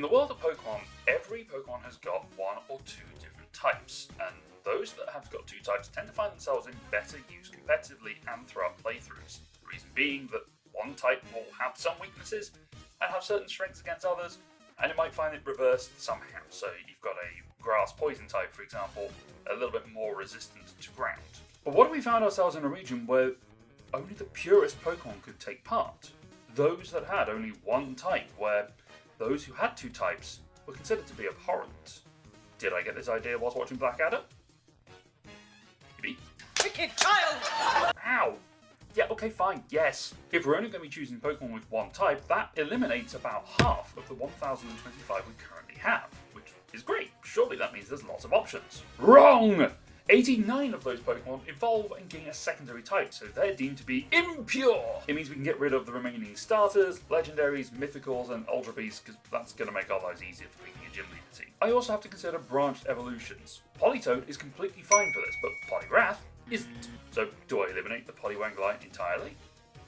In the world of Pokemon, every Pokemon has got one or two different types, and those that have got two types tend to find themselves in better use competitively and throughout playthroughs. The reason being that one type will have some weaknesses and have certain strengths against others, and it might find it reversed somehow. So you've got a grass poison type, for example, a little bit more resistant to ground. But what if we found ourselves in a region where only the purest Pokemon could take part? Those that had only one type, where those who had two types were considered to be abhorrent. Did I get this idea whilst watching Blackadder? Maybe. Wicked child! Ow! Yeah, okay, fine, yes. If we're only going to be choosing Pokemon with one type, that eliminates about half of the 1,025 we currently have, which is great. Surely that means there's lots of options. Wrong! 89 of those Pokemon evolve and gain a secondary type, so they're deemed to be impure. It means we can get rid of the remaining starters, legendaries, mythicals, and ultra beasts, because that's going to make our lives easier for picking a gym leader team. I also have to consider branched evolutions. Politoed is completely fine for this, but Poliwrath isn't. So do I eliminate the Poliwag entirely?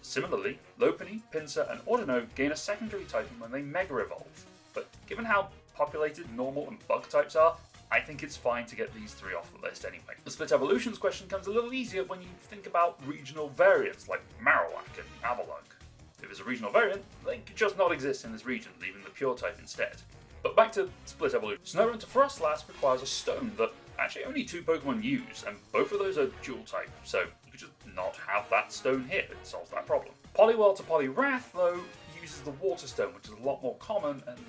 Similarly, Lopunny, Pinsir, and Audino gain a secondary type when they Mega Evolve. But given how populated normal and bug types are, I think it's fine to get these three off the list anyway. The split evolutions question comes a little easier when you think about regional variants like Marowak and Avalugg. If it's a regional variant, they could just not exist in this region, leaving the pure type instead. But back to split evolution. Snorunt to Frostlass requires a stone that actually only two Pokemon use, and both of those are dual type, so you could just not have that stone here. It solves that problem. Poliwhirl to Poliwrath, though, uses the water stone, which is a lot more common, and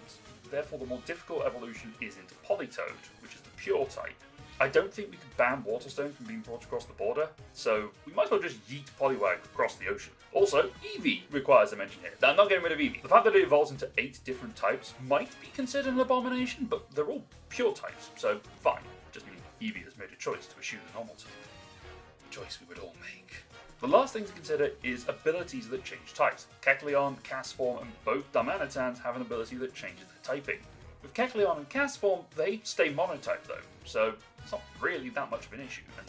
therefore the more difficult evolution is into Politoed, which is the pure type. I don't think we could ban water stones from being brought across the border, so we might as well just yeet Poliwag across the ocean. Also, Eevee requires a mention here. I'm not getting rid of Eevee. The fact that it evolves into 8 different types might be considered an abomination, but they're all pure types, so fine. Just means Eevee has made a choice to eschew the normal type. A choice we would all make. The last thing to consider is abilities that change types. Kecleon, Castform, and both Darmanitans have an ability that changes their typing. With Kecleon and Castform, they stay monotype though, so it's not really that much of an issue. And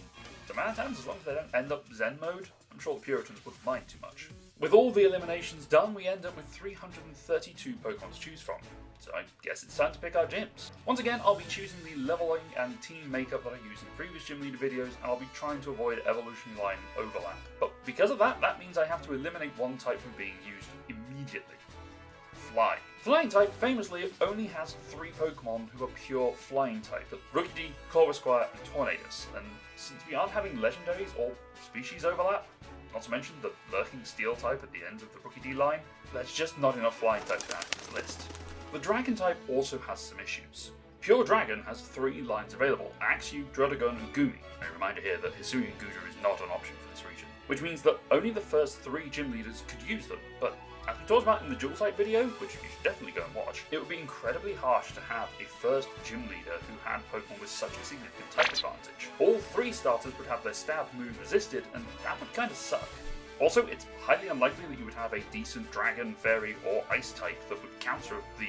Darmanitans, as long as they don't end up Zen mode, I'm sure the Puritans wouldn't mind too much. With all the eliminations done, we end up with 332 Pokemon to choose from. So I guess it's time to pick our gyms. Once again, I'll be choosing the leveling and team makeup that I used in previous gym leader videos, and I'll be trying to avoid evolutionary line overlap. But because of that, that means I have to eliminate one type from being used immediately. Fly. Flying type famously only has 3 Pokemon who are pure flying type, Rookidee, Corvisquire, and Tornadus, and since we aren't having legendaries or species overlap, not to mention the lurking steel type at the end of the Rookidee line, there's just not enough flying types to add to this list. The Dragon type also has some issues. Pure Dragon has 3 lines available, Axew, Druddigon, and Goomy. A reminder here that Hisuian Gujar is not an option for this region, which means that only the first 3 gym leaders could use them, but as we talked about in the dual type video, which you should definitely go and watch, it would be incredibly harsh to have a first gym leader who had Pokemon with such a significant type advantage. All 3 starters would have their stab move resisted, and that would kind of suck. Also, it's highly unlikely that you would have a decent Dragon, Fairy, or Ice type that would counter the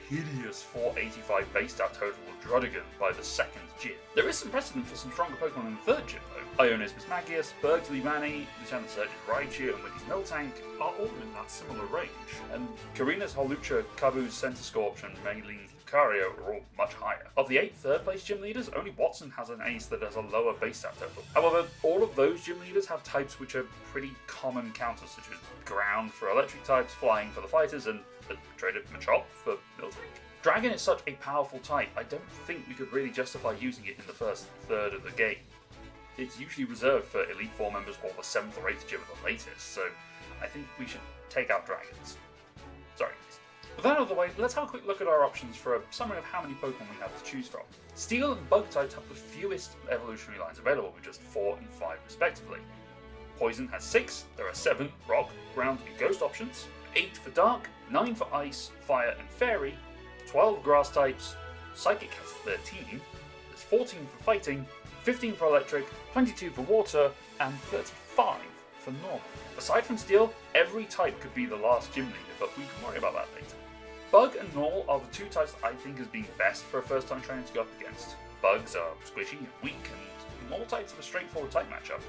hideous 485 base stat total of Druddigon by the 2nd gym. There is some precedent for some stronger Pokemon in the 3rd gym though. Ionis Mismagius, Bergsley Manny, Lieutenant Surge's Raichu, and Winnie's Miltank are all in that similar range, and Karina's Holucha, Kabu's Centiskorch, and Maylene Lucario are all much higher. Of the 8 third place gym leaders, only Watson has an ace that has a lower base stat total. However, all of those gym leaders have types which are pretty common counters, such as Ground for electric types, Flying for the fighters, and traded Machop for Miltank. Dragon is such a powerful type, I don't think we could really justify using it in the first third of the game. It's usually reserved for Elite Four members or the 7th or 8th gym at the latest, so I think we should take out Dragons. Sorry. With that out of the way, let's have a quick look at our options for a summary of how many Pokemon we have to choose from. Steel and Bug types have the fewest evolutionary lines available, with just 4 and 5 respectively. Poison has 6, there are 7 Rock, Ground, and Ghost options, 8 for Dark, 9 for Ice, Fire, and Fairy, 12 Grass types, Psychic has 13, there's 14 for Fighting, 15 for Electric, 22 for Water, and 35 for Normal. Aside from Steel, every type could be the last gym leader, but we can worry about that later. Bug and Normal are the 2 types that I think as being best for a first time trainer to go up against. Bugs are squishy and weak, and Normal types have a straightforward type matchup.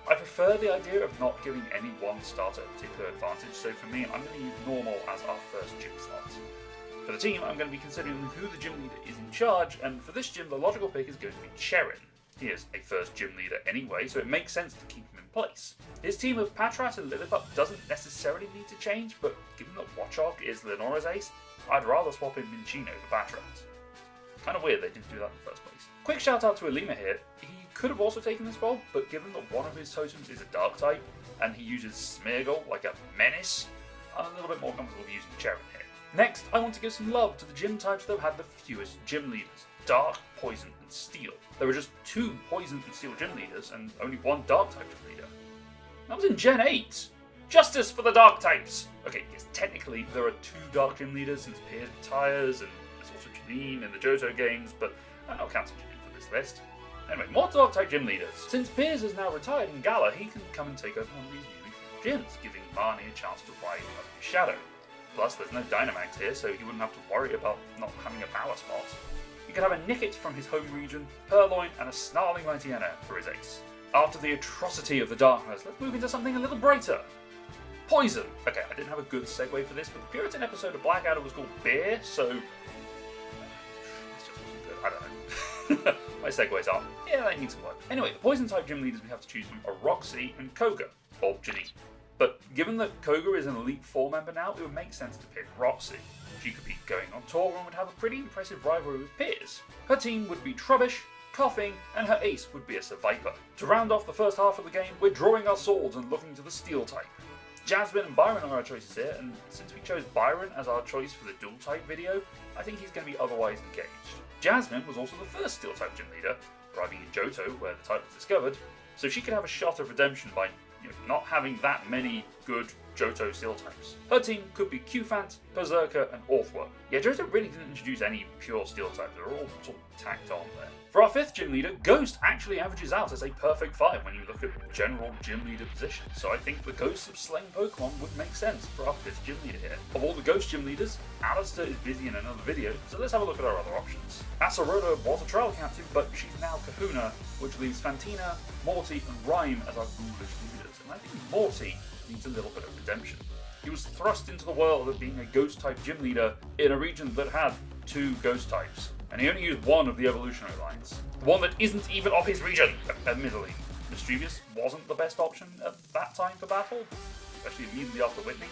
I prefer the idea of not giving any one starter a particular advantage, so for me I'm going to use Normal as our first gym slot. For the team, I'm going to be considering who the gym leader is in charge, and for this gym, the logical pick is going to be Cherin. He is a first gym leader anyway, so it makes sense to keep him in place. His team of Patrat and Lillipup doesn't necessarily need to change, but given that Watchog is Lenora's ace, I'd rather swap in Minccino for Patrat. Kind of weird they didn't do that in the first place. Quick shout out to Alima here. He could have also taken this role, but given that one of his totems is a dark type, and he uses Smeargle like a menace, I'm a little bit more comfortable using Cherin here. Next, I want to give some love to the gym types that have had the fewest gym leaders: Dark, Poison, and Steel. There were just 2 Poison and Steel gym leaders, and only 1 Dark type gym leader. That was in Gen 8! Justice for the Dark types! Okay, yes, technically there are 2 Dark gym leaders since Piers retires, and there's also Janine in the Johto games, but I'm not counting Janine for this list. Anyway, more Dark type gym leaders. Since Piers is now retired in Gala, he can come and take over one of these newly formed gyms, giving Marnie a chance to ride under his shadow. Plus, there's no Dynamax here, so he wouldn't have to worry about not having a power spot. He could have a Nickit from his home region, Purloin, and a Snarling Mightyena for his ace. After the atrocity of the darkness, let's move into something a little brighter. Poison! Okay, I didn't have a good segue for this, but the Puritan episode of Blackadder was called Beer, so... This just wasn't good, I don't know. My segues are, yeah, they need some work. Anyway, the Poison type gym leaders we have to choose from are Roxy and Koga, or Janine. But given that Koga is an Elite 4 member now, it would make sense to pick Roxy. She could be going on tour and would have a pretty impressive rivalry with Piers. Her team would be Trubbish, Coughing, and her ace would be a Survivor. To round off the first half of the game, we're drawing our swords and looking to the Steel type. Jasmine and Byron are our choices here, and since we chose Byron as our choice for the dual type video, I think he's going to be otherwise engaged. Jasmine was also the first Steel type gym leader, arriving in Johto where the type was discovered, so she could have a shot of redemption by not having that many good Johto Steel types. Her team could be Qfant, Berserker, and Orthworm. Yeah, Johto really didn't introduce any pure Steel types, they're all sort of tacked on there. For our 5th gym leader, Ghost actually averages out as a perfect 5 when you look at general gym leader positions, so I think the Ghosts of Slain Pokemon would make sense for our 5th gym leader here. Of all the Ghost gym leaders, Alistair is busy in another video, so let's have a look at our other options. Asaroda was a trial captain, but she's now Kahuna, which leaves Fantina, Morty, and Rhyme as our ghoulish leaders, and I think Morty needs a little bit of redemption. He was thrust into the world of being a Ghost-type gym leader in a region that had 2 Ghost types, and he only used one of the evolutionary lines. The one that isn't even of his region, admittedly. Mischievous wasn't the best option at that time for battle, especially immediately after Whitney.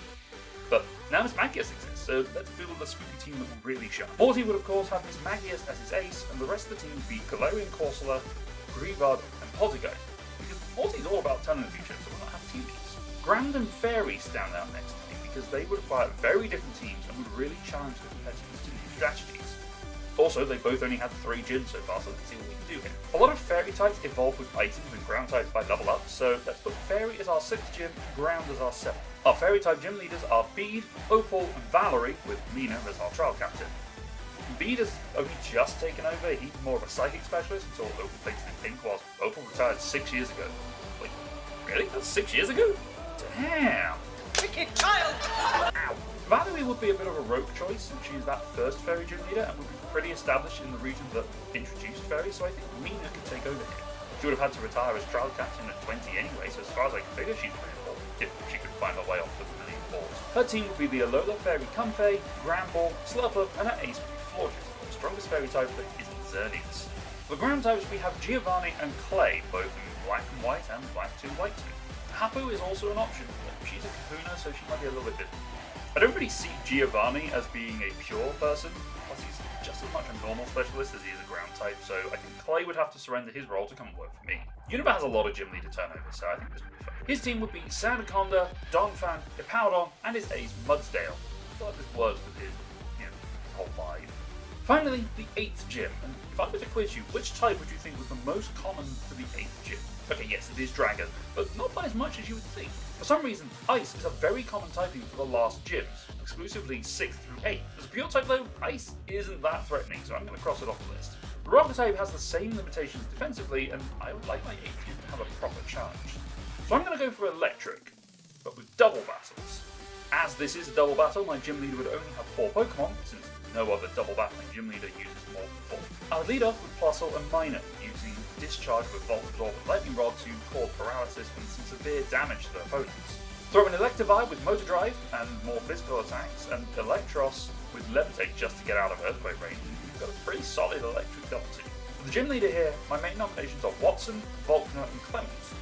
But now Miss Magius exists, so let's build a spooky team that will really shine. Morty would of course have Miss Magius as his ace, and the rest of the team would be Galarian Corsola, Greavard, and Poltergeist. Because Morty's all about telling the future, so we'll not have teammates. Grand and Fairy stand out next to me because they would require very different teams and would really challenge the competitors to new strategies. Also, they both only had 3 gyms so far, so let's see what we can do here. A lot of Fairy types evolve with items and ground types by level up, so let's put Fairy as our 6th gym, Ground as our 7th. Our Fairy type gym leaders are Bede, Opal, and Valerie, with Mina as our trial captain. Bede has only just taken over, he's more of a psychic specialist until Opal plays in pink, whilst Opal retired 6 years ago. Like, really? That's 6 years ago? Damn! Wicked child! Ow! Valerie would be a bit of a rogue choice since she's that first Fairy gym leader and would be pretty established in the region that introduced Fairy, so I think Mina could take over here. She would have had to retire as trial captain at 20 anyway, so as far as I can figure, she's playable if she could find her way off the million balls. Her team would be the Alola Fairy Comfey, Granbull, Slurpuff, and her ace would be Florges, the strongest Fairy type that isn't Xerneas. For the ground types, we have Giovanni and Clay, both in black and white and black 2, white 2. Hapu is also an option, but she's a Kahuna, so she might be a little bit different. I don't really see Giovanni as being a pure person, plus he's just as much a normal specialist as he is a ground type, so I think Clay would have to surrender his role to come and work for me. Unova has a lot of gym leader turnover, so I think this would be fun. His team would be Sandaconda, Donphan, Hippowdon, and his ace Mudsdale. I feel like this works with his, whole vibe. Finally, the 8th gym, and if I were to quiz you, which type would you think was the most common for the 8th gym? Okay, yes, it is Dragon, but not by as much as you would think. For some reason, Ice is a very common typing for the last gyms, exclusively 6th through 8th. As a pure type though, Ice isn't that threatening, so I'm going to cross it off the list. The Rocket type has the same limitations defensively, and I would like my 8th gym to have a proper challenge. So I'm going to go for Electric, but with double battles. As this is a double battle, my gym leader would only have 4 Pokemon, since no other double battling gym leader uses more than 4. I would lead off with Plusle and Minor, using Discharge with Volt Absorb and Lightning Rod to cause paralysis and some severe damage to their opponents. Throw an Electivire with Motor Drive and more physical attacks, and Electros with Levitate just to get out of Earthquake range, you've got a pretty solid electric double team. For the gym leader here, my main nominations are Watson, Volkner, and Clemens.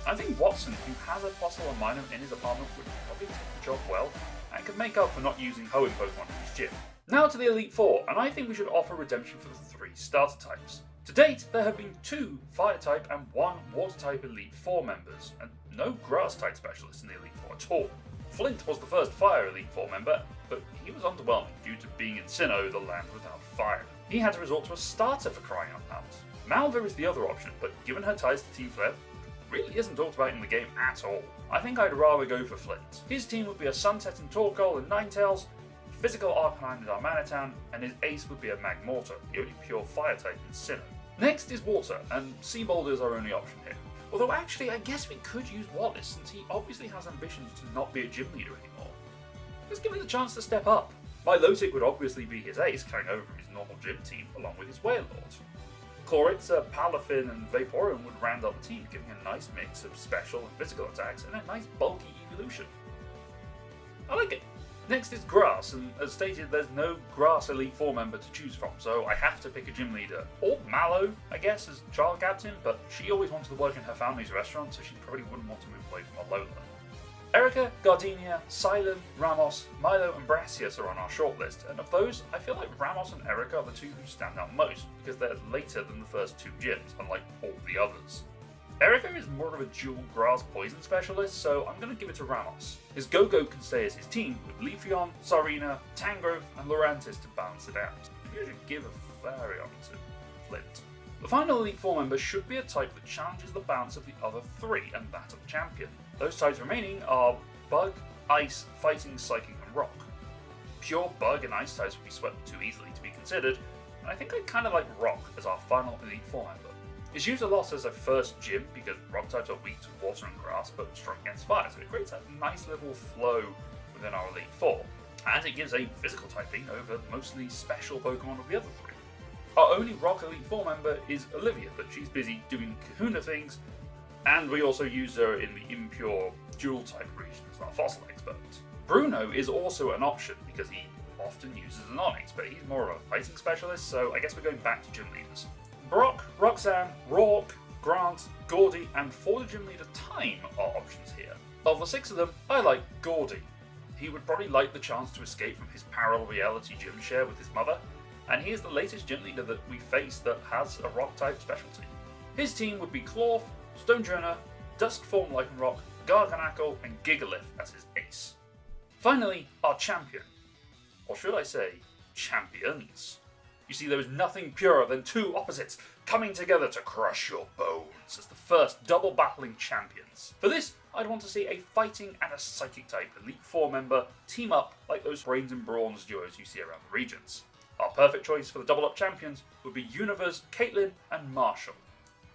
I think Watson, who has a fossil and minor in his apartment, would probably take the job well, and could make up for not using hoeing Pokemon in his gym. Now to the Elite Four, and I think we should offer redemption for the 3 starter types. To date, there have been 2 Fire-type and 1 Water-type Elite Four members, and no Grass-type specialists in the Elite Four at all. Flint was the first Fire Elite Four member, but he was underwhelming due to being in Sinnoh, the land without fire. He had to resort to a starter for crying out loud. Malva is the other option, but given her ties to Team Flare, really isn't talked about in the game at all. I think I'd rather go for Flint. His team would be a Sunset and Torkoal and Ninetales, Physical Arcanine and Darmanitan, and his ace would be a Magmortar, the only pure fire type in Sinnoh. Next is Water, and Seaboulder is our only option here. Although actually, I guess we could use Wallace, since he obviously has ambitions to not be a gym leader anymore. Let's give him the chance to step up. Milotic would obviously be his ace, carrying over from his normal gym team, along with his Wailord. Chloritza, Palafin, and Vaporeon would round out the team, giving a nice mix of special and physical attacks and a nice bulky evolution. I like it. Next is Grass, and as stated, there's no Grass Elite Four member to choose from, so I have to pick a gym leader. Or Mallow, I guess, as child captain, but she always wanted to work in her family's restaurant, so she probably wouldn't want to move away from Alola. Erica, Gardenia, Silent, Ramos, Milo, and Brassius are on our shortlist, and of those, I feel like Ramos and Erica are the 2 who stand out most, because they're later than the first 2 gyms, unlike all the others. Erica is more of a dual grass poison specialist, so I'm going to give it to Ramos. His Go-Go can stay as his team, with Leafeon, Sarina, Tangrowth, and Lurantis to balance it out. Maybe I should give a Flareon to Flint. The final Elite Four member should be a type that challenges the balance of the other 3, and that of the champion. Those types remaining are Bug, Ice, Fighting, Psychic, and Rock. Pure Bug and Ice types would be swept too easily to be considered, and I think I kind of like Rock as our final Elite Four member. It's used a lot as a first gym because Rock types are weak to water and grass but strong against fire, so it creates a nice little flow within our Elite Four, and it gives a physical typing over mostly special Pokemon of the other 3. Our only Rock Elite Four member is Olivia, but she's busy doing Kahuna things, and we also use her in the impure dual type region as our fossil expert. Bruno is also an option because he often uses an Onyx, but he's more of a fighting specialist, so I guess we're going back to gym leaders. Brock, Roxanne, Rourke, Grant, Gordy, and for the gym leader Time are options here. Of the 6 of them, I like Gordy. He would probably like the chance to escape from his parallel reality gym share with his mother, and he is the latest gym leader that we face that has a rock type specialty. His team would be Clorth, Stonjourner, Duskform Lycanroc, Garganacl, and Gigalith as his ace. Finally, our champion. Or should I say, champions. You see, there is nothing purer than 2 opposites coming together to crush your bones as the first double battling champions. For this, I'd want to see a fighting and a psychic type Elite Four member team up like those Brains and Brawns duos you see around the regions. Our perfect choice for the double up champions would be Universe, Caitlyn, and Marshall.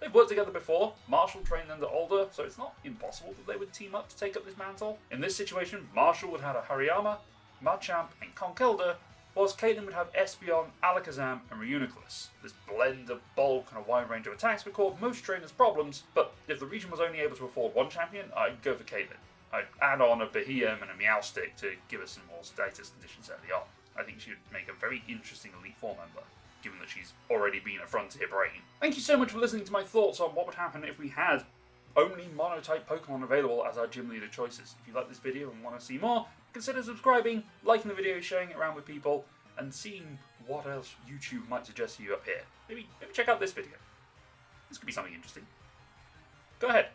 They've worked together before, Marshall trained them older, so it's not impossible that they would team up to take up this mantle. In this situation, Marshall would have a Hariyama, Machamp, and Conkeldurr, whilst Caitlyn would have Espeon, Alakazam, and Reuniclus. This blend of bulk and a wide range of attacks would cause most trainers problems, but if the region was only able to afford 1 champion, I'd go for Caitlyn. I'd add on a Beheeyem and a Meowstic to give us some more status conditions early on. I think she would make a very interesting Elite Four member, given that she's already been a Frontier Brain. Thank you so much for listening to my thoughts on what would happen if we had only monotype Pokemon available as our gym leader choices. If you like this video and want to see more, consider subscribing, liking the video, sharing it around with people, and seeing what else YouTube might suggest to you up here. Maybe check out this video. This could be something interesting. Go ahead.